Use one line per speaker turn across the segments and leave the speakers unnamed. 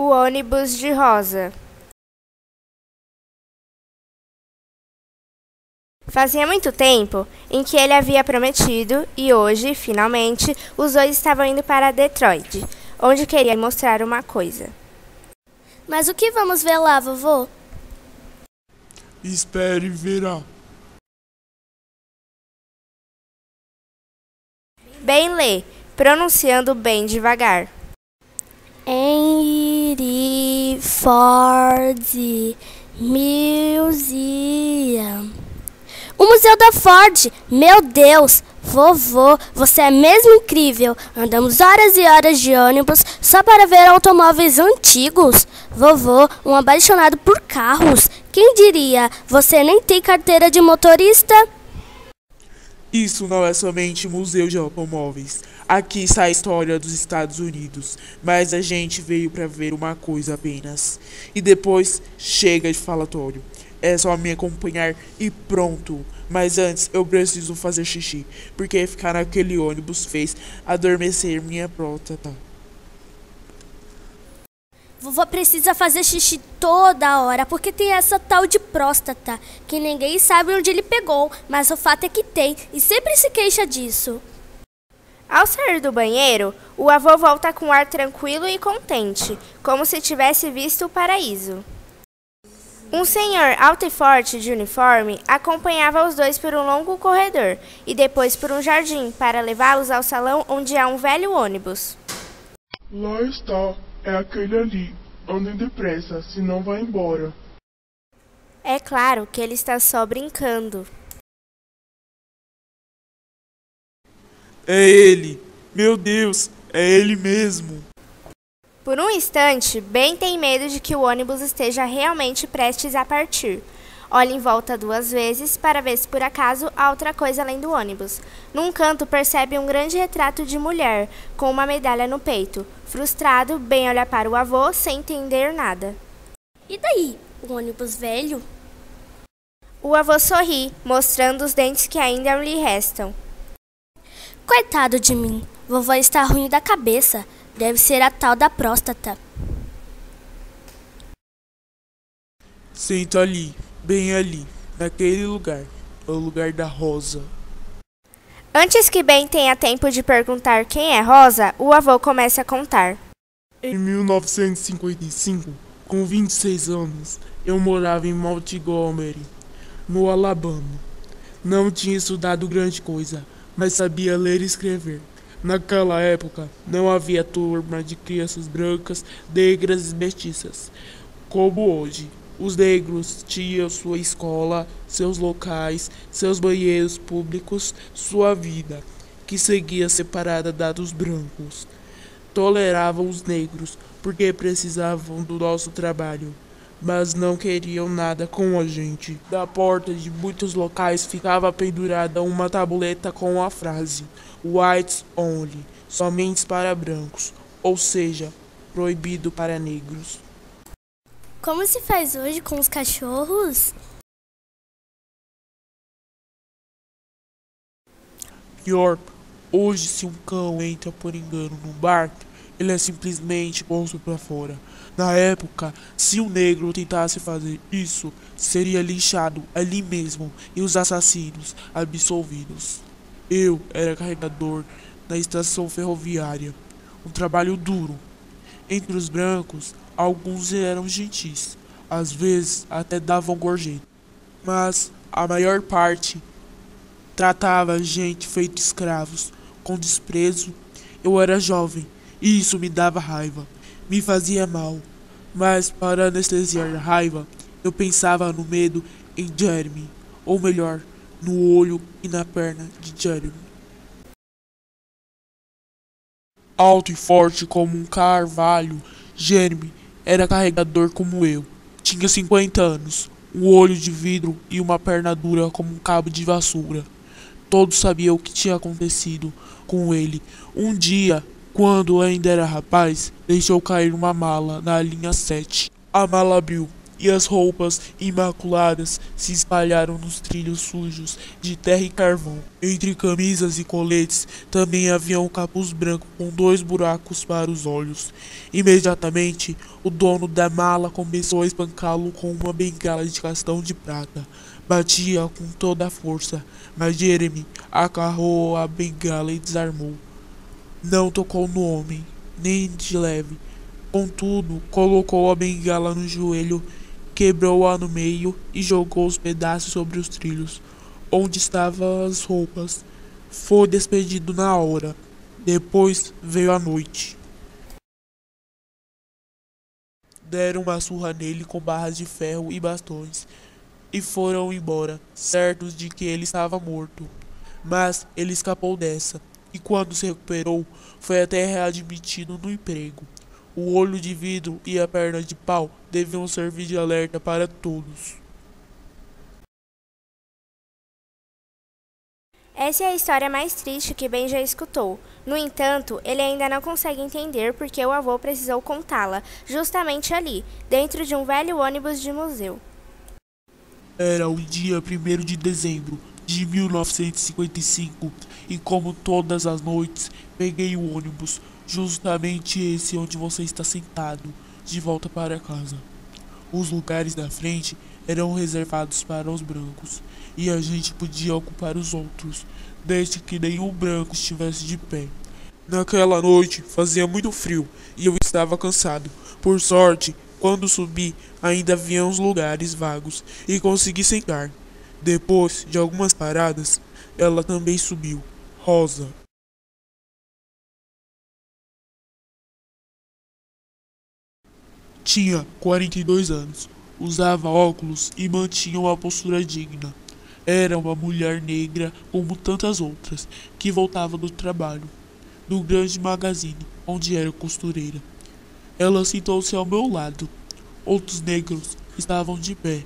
O ônibus de rosa. Fazia muito tempo em que ele havia prometido e hoje, finalmente, os dois estavam indo para Detroit, onde queria mostrar uma coisa.
Mas o que vamos ver lá, vovô?
Espere e verá.
Bem lê, pronunciando bem devagar.
Henry Ford Museum. O Museu da Ford! Meu Deus! Vovô, você é mesmo incrível! Andamos horas e horas de ônibus só para ver automóveis antigos. Vovô, um apaixonado por carros. Quem diria? Você nem tem carteira de motorista?
Isso não é somente museu de automóveis. Aqui está a história dos Estados Unidos. Mas a gente veio para ver uma coisa apenas. E depois chega de falatório. É só me acompanhar e pronto. Mas antes eu preciso fazer xixi, porque ficar naquele ônibus fez adormecer minha próstata.
Vovô precisa fazer xixi toda hora, porque tem essa tal de próstata, que ninguém sabe onde ele pegou, mas o fato é que tem, e sempre se queixa disso.
Ao sair do banheiro, o avô volta com um ar tranquilo e contente, como se tivesse visto o paraíso. Um senhor alto e forte de uniforme acompanhava os dois por um longo corredor e depois por um jardim para levá-los ao salão onde há um velho ônibus.
Lá está, é aquele ali. Andem depressa, senão vai embora.
É claro que ele está só brincando.
É ele! Meu Deus, é ele mesmo!
Por um instante, Ben tem medo de que o ônibus esteja realmente prestes a partir. Olha em volta 2 vezes para ver se por acaso há outra coisa além do ônibus. Num canto percebe um grande retrato de mulher, com uma medalha no peito. Frustrado, Ben olha para o avô sem entender nada.
E daí? O ônibus velho?
O avô sorri, mostrando os dentes que ainda lhe restam.
Coitado de mim, vovó está ruim da cabeça. Deve ser a tal da próstata.
Senta ali, bem ali, naquele lugar. É o lugar da Rosa.
Antes que Ben tenha tempo de perguntar quem é Rosa, o avô começa a contar.
Em 1955, com 26 anos, eu morava em Montgomery, no Alabama. Não tinha estudado grande coisa, mas sabia ler e escrever. Naquela época, não havia turma de crianças brancas, negras e mestiças, como hoje. Os negros tinham sua escola, seus locais, seus banheiros públicos, sua vida, que seguia separada da dos brancos. Toleravam os negros, porque precisavam do nosso trabalho, mas não queriam nada com a gente. Da porta de muitos locais ficava pendurada uma tabuleta com a frase Whites Only, somente para brancos, ou seja, proibido para negros.
Como se faz hoje com os cachorros?
Pior, hoje se um cão entra por engano num bar, ele é simplesmente posto para fora. Na época, se um negro tentasse fazer isso, seria linchado ali mesmo e os assassinos absolvidos. Eu era carregador na estação ferroviária, um trabalho duro. Entre os brancos, alguns eram gentis, às vezes até davam gorjeta, mas a maior parte tratava a gente feito escravos, com desprezo. Eu era jovem e isso me dava raiva, me fazia mal, mas para anestesiar a raiva, eu pensava no medo em Jeremy, ou melhor, no olho e na perna de Jeremy. Alto e forte como um carvalho, Jeremy era carregador como eu. Tinha 50 anos, um olho de vidro e uma perna dura como um cabo de vassoura. Todos sabiam o que tinha acontecido com ele. Um dia, quando ainda era rapaz, deixou cair uma mala na linha 7. A mala abriu e as roupas imaculadas se espalharam nos trilhos sujos de terra e carvão. Entre camisas e coletes também havia um capuz branco com 2 buracos para os olhos. Imediatamente, o dono da mala começou a espancá-lo com uma bengala de castão de prata. Batia com toda a força, mas Jeremy agarrou a bengala e desarmou. Não tocou no homem, nem de leve. Contudo, colocou a bengala no joelho, quebrou-a no meio e jogou os pedaços sobre os trilhos, onde estavam as roupas. Foi despedido na hora. Depois veio a noite. Deram uma surra nele com barras de ferro e bastões, e foram embora, certos de que ele estava morto. Mas ele escapou dessa, e quando se recuperou, foi até readmitido no emprego. O olho de vidro e a perna de pau deviam servir de alerta para todos.
Essa é a história mais triste que Ben já escutou. No entanto, ele ainda não consegue entender porque o avô precisou contá-la, justamente ali, dentro de um velho ônibus de museu.
Era o dia 1º de dezembro de 1955 e como todas as noites, peguei o ônibus, justamente esse onde você está sentado, de volta para casa. Os lugares da frente eram reservados para os brancos e a gente podia ocupar os outros, desde que nenhum branco estivesse de pé. Naquela noite fazia muito frio e eu estava cansado. Por sorte, quando subi, ainda havia uns lugares vagos e consegui sentar. Depois de algumas paradas, ela também subiu. Rosa. Tinha 42 anos, usava óculos e mantinha uma postura digna. Era uma mulher negra como tantas outras, que voltava do trabalho, do grande magazine, onde era costureira. Ela sentou-se ao meu lado. Outros negros estavam de pé,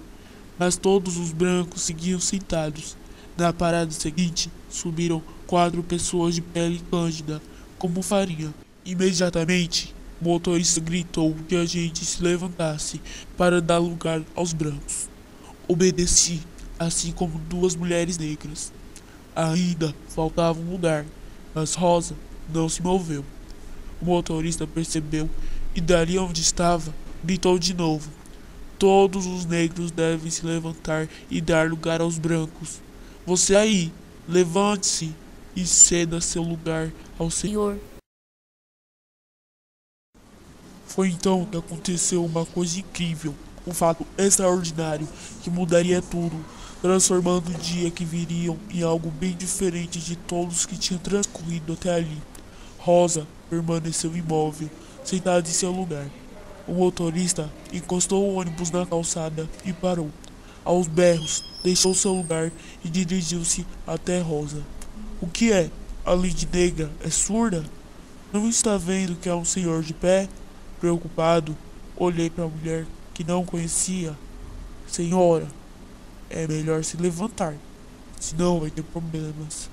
mas todos os brancos seguiam sentados. Na parada seguinte, subiram 4 pessoas de pele cândida, como farinha. Imediatamente, o motorista gritou que a gente se levantasse para dar lugar aos brancos. Obedeci, assim como 2 mulheres negras. Ainda faltava um lugar, mas Rosa não se moveu. O motorista percebeu e dali onde estava, gritou de novo. Todos os negros devem se levantar e dar lugar aos brancos. Você aí, levante-se e ceda seu lugar ao Senhor. Foi então que aconteceu uma coisa incrível, um fato extraordinário que mudaria tudo, transformando o dia que viriam em algo bem diferente de todos que tinham transcorrido até ali. Rosa permaneceu imóvel, sentada em seu lugar. O motorista encostou o ônibus na calçada e parou. Aos berros, deixou seu lugar e dirigiu-se até Rosa. O que é? Além de negra, é surda? Não está vendo que há um senhor de pé? Preocupado, olhei para a mulher que não conhecia. Senhora, é melhor se levantar, senão vai ter problemas.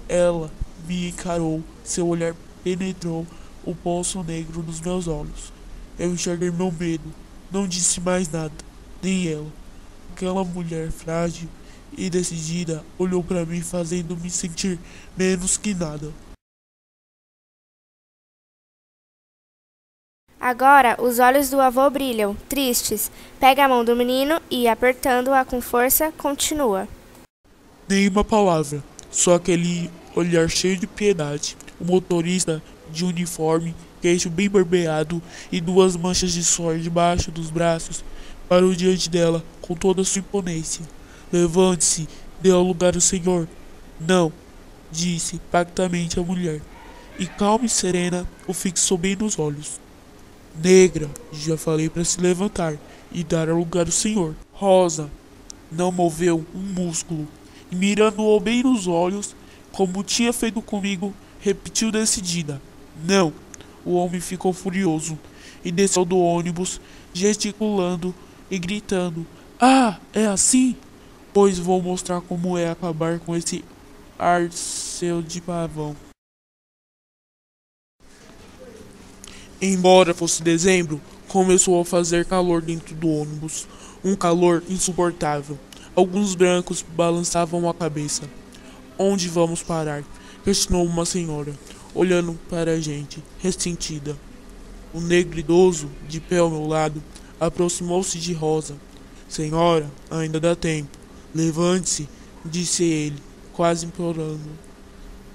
Ela me encarou, seu olhar penetrou o poço negro nos meus olhos. Eu enxerguei meu medo, não disse mais nada, nem ela. Aquela mulher frágil e decidida olhou para mim, fazendo-me sentir menos que nada.
Agora, os olhos do avô brilham, tristes. Pega a mão do menino e, apertando-a com força, continua.
Nenhuma palavra, só aquele olhar cheio de piedade. O motorista, de uniforme, queixo bem barbeado e 2 manchas de suor debaixo dos braços, parou diante dela com toda a sua imponência. Levante-se, dê ao lugar ao senhor. Não, disse pactamente a mulher, e calma e serena o fixou bem nos olhos. Negra, já falei para se levantar e dar ao lugar ao senhor. Rosa não moveu um músculo e, mirando-o bem nos olhos, como tinha feito comigo, repetiu decidida: não. O homem ficou furioso e desceu do ônibus, gesticulando e gritando: ah, é assim? Pois vou mostrar como é acabar com esse ar seu de pavão. Embora fosse dezembro, começou a fazer calor dentro do ônibus. Um calor insuportável. Alguns brancos balançavam a cabeça. Onde vamos parar? Questionou uma senhora, olhando para a gente, ressentida. O negro idoso, de pé ao meu lado, aproximou-se de Rosa. Senhora, ainda dá tempo. Levante-se, disse ele, quase implorando.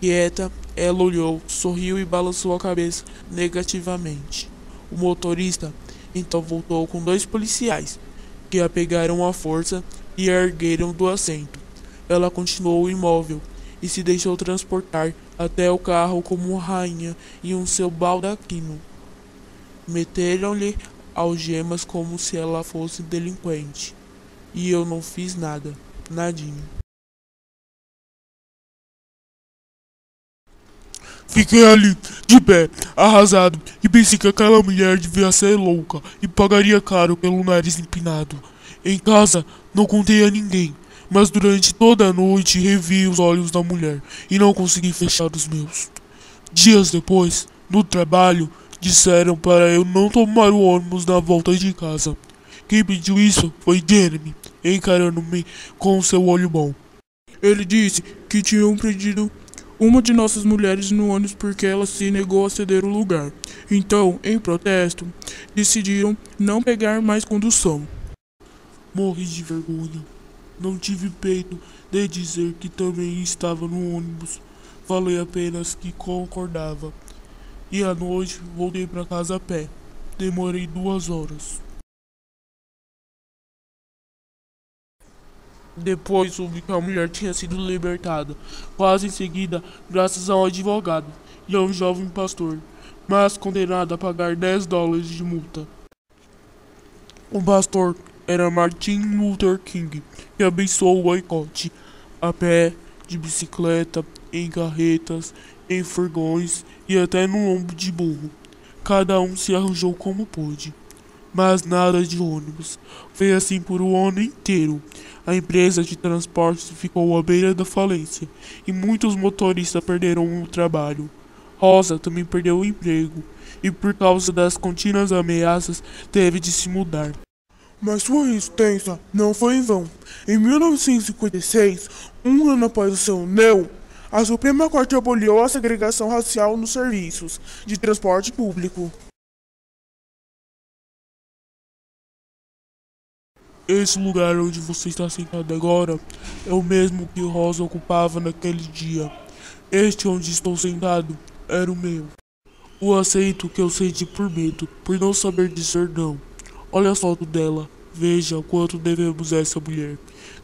Quieta, ela olhou, sorriu e balançou a cabeça negativamente. O motorista então voltou com 2 policiais, que a pegaram à força e a ergueram do assento. Ela continuou imóvel e se deixou transportar até o carro como uma rainha em um seu baldaquino. Meteram-lhe algemas como se ela fosse delinquente. E eu não fiz nada, nadinha. Fiquei ali, de pé, arrasado, e pensei que aquela mulher devia ser louca e pagaria caro pelo nariz empinado. Em casa, não contei a ninguém, mas durante toda a noite revi os olhos da mulher e não consegui fechar os meus. Dias depois, no trabalho, disseram para eu não tomar o ônibus na volta de casa. Quem pediu isso foi Jeremy, encarando-me com seu olho bom. Ele disse que tinham pedido uma de nossas mulheres no ônibus porque ela se negou a ceder o lugar. Então, em protesto, decidiram não pegar mais condução. Morri de vergonha. Não tive peito de dizer que também estava no ônibus. Falei apenas que concordava. E à noite voltei para casa a pé. Demorei 2 horas. Depois soube que a mulher tinha sido libertada, quase em seguida, graças a um advogado e a um jovem pastor, mas condenada a pagar $10 de multa. O pastor era Martin Luther King, que abençoou o boicote, a pé, de bicicleta, em carretas, em furgões e até no lombo de burro. Cada um se arranjou como pôde. Mas nada de ônibus. Foi assim por um ano inteiro. A empresa de transportes ficou à beira da falência e muitos motoristas perderam o trabalho. Rosa também perdeu o emprego e por causa das contínuas ameaças teve de se mudar. Mas sua resistência não foi em vão. Em 1956, um ano após o seu não, a Suprema Corte aboliu a segregação racial nos serviços de transporte público. Esse lugar onde você está sentado agora é o mesmo que Rosa ocupava naquele dia. Este onde estou sentado era o meu. O aceito que eu senti por medo, por não saber dizer não. Olha a foto dela, veja quanto devemos a essa mulher.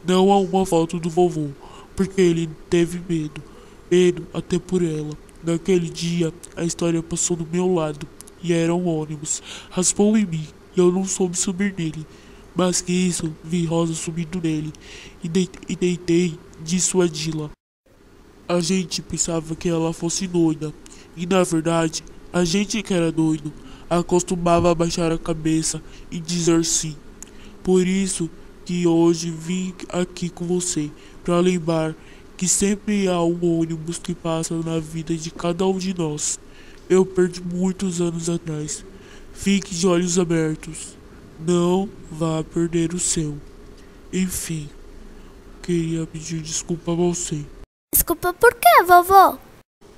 Não há uma foto do vovô, porque ele teve medo. Medo até por ela. Naquele dia, a história passou do meu lado, e era um ônibus. Raspou em mim, e eu não soube subir nele. Mas que isso, vi Rosa subindo nele e tentei dissuadi-la. A gente pensava que ela fosse doida, e na verdade, a gente que era doido, acostumava a baixar a cabeça e dizer sim. Por isso que hoje vim aqui com você, para lembrar que sempre há um ônibus que passa na vida de cada um de nós. Eu perdi muitos anos atrás. Fique de olhos abertos. Não vá perder o seu. Enfim, queria pedir desculpa a você.
Desculpa por quê, vovô?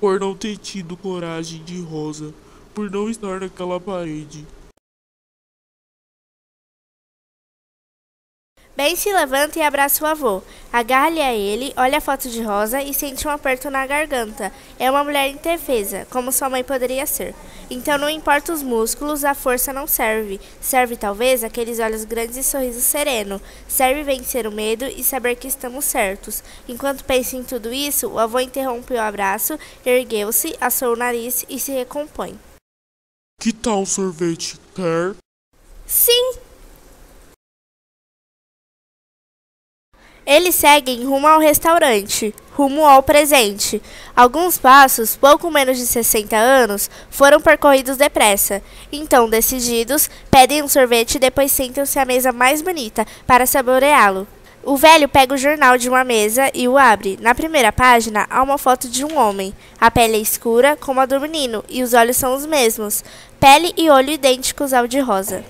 Por não ter tido coragem de Rosa. Por não estar naquela parede.
Ben se levanta e abraça o avô. Agarra-lhe a ele, olha a foto de Rosa e sente um aperto na garganta. É uma mulher indefesa, como sua mãe poderia ser. Então não importa os músculos, a força não serve. Serve talvez aqueles olhos grandes e sorriso sereno. Serve vencer o medo e saber que estamos certos. Enquanto pensa em tudo isso, o avô interrompeu o abraço, ergueu-se, assou o nariz e se recompõe.
Que tal um sorvete? Quer?
Sim! Eles seguem rumo ao restaurante, rumo ao presente. Alguns passos, pouco menos de 60 anos, foram percorridos depressa. Então, decididos, pedem um sorvete e depois sentam-se à mesa mais bonita para saboreá-lo. O velho pega o jornal de uma mesa e o abre. Na primeira página, há uma foto de um homem. A pele é escura, como a do menino, e os olhos são os mesmos. Pele e olho idênticos ao de Rosa.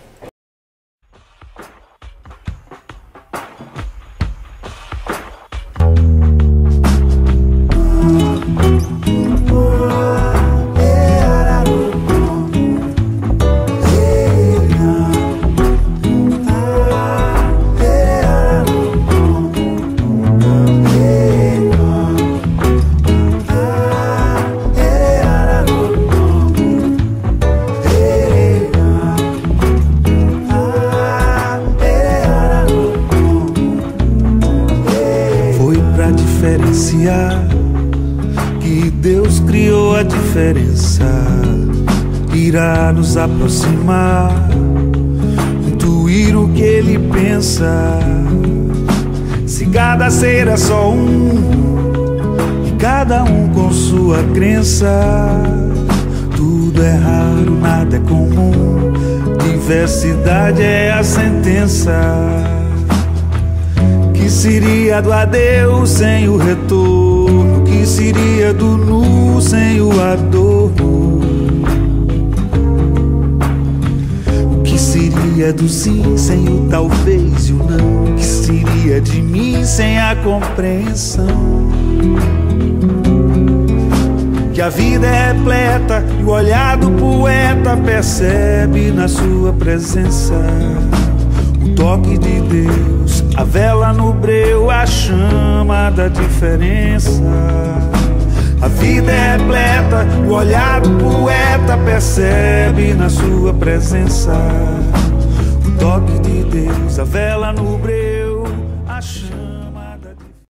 a diferença irá nos aproximar, intuir o que ele pensa. Se cada ser é só um, e cada um com sua crença, tudo é raro, nada é comum, diversidade é a sentença. Que seria do adeus sem o retorno? Que seria do nu sem o adorno? O que seria do sim sem o talvez e o não? O que seria de mim sem a compreensão? Que a vida é repleta e o olhar do poeta percebe na sua presença o toque de Deus, a vela no breu, a chama da diferença. A vida é repleta e o olhar do poeta percebe na sua presença o toque de Deus, a vela no breu, a chama.